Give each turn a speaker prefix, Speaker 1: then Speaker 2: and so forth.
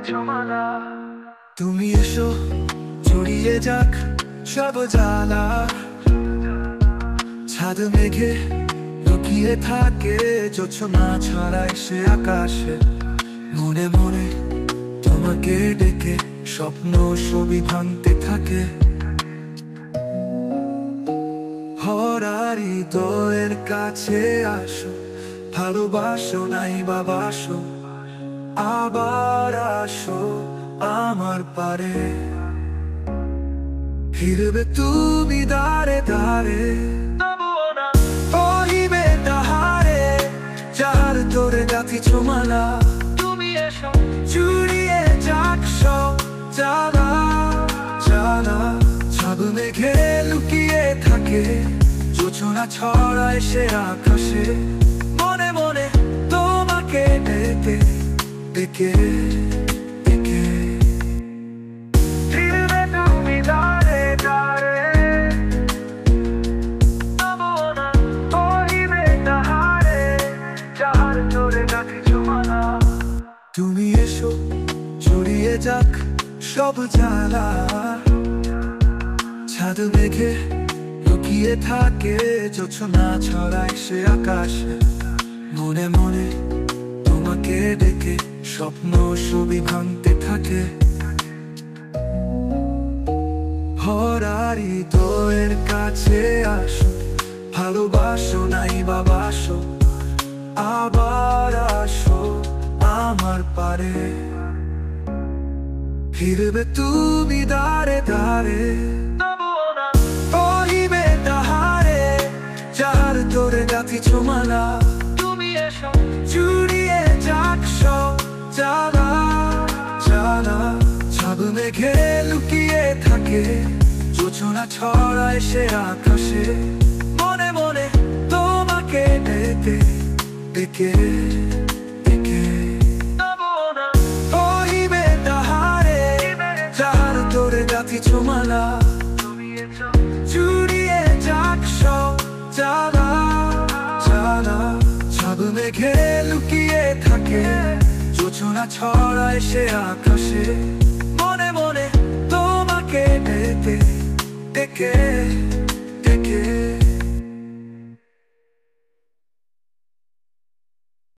Speaker 1: জমানা। তুমি এসো জড়িয়ে যাক সব জ্বালা, ছাদ মেঘে লুকিয়ে থাকে জোছনা ছড়ায় সে আকাশে। মনে মনে তোমাকে ডেকে স্বপ্ন ছবি ভাঙতে থাকে। ভরা হৃদয়ের কাছে আসো, ভালোবাসো নাই বা বাসো, আবার আসো আমার পারে। ফিরবে তুমি দাঁড়ে দাঁড়ে, পহিবে তাহারে যার তোরে গাঁথিছ মালা। তুমি এসো জুড়িয়ে যাক সব জ্বালা জ্বালা, ছাদ মেঘে লুকিয়ে থাকে জোছনা ছড়ায় সে আকাশে। মনে মনে তোমাকে ডেকে ডেকে ডেকে ফিরবে তুমি দাঁড়ে দাঁড়ে, পহিবে তাহারে যার তোরে গাঁথিছ মালা। তুমি এসো জড়িয়ে যাক সব জ্বালা, ছাদ মেঘে লুকিয়ে থাকে জোছনা ছড়ায় সে আকাশে। মনে মনে তোমাকে ডেকে স্বপ্ন ছবি ভাঙতে থাকে। ভরা হৃদয়ের কাছে আসো, ভালোবাসো নাই বা বাসো, আবার আসো আমার পারে। ফিরবে তুমি দাঁড়ে দাঁড়ে, পহিবে তাহারে যার তোরে গাঁথিছ মালা। তুমি এসো জুড়িয়ে যাক সব জ্বালা জ্বালা, ছাদ মেঘে লুকিয়ে থাকে জোছনা ছড়ায় সে আকাশে। মনে মনে তোমাকে ডেকে ডেকে ডেকে পহিবে তাহারে যার তোরে গাঁথিছ মালা। জুড়িয়ে যাক সব জ্বালা জ্বালা, ছাদ মেঘে লুকিয়ে থাকে জোছনা ছড়ায় সে আকাশে। মনে মনে তোমাকে ডেকে ডেকে ডেকে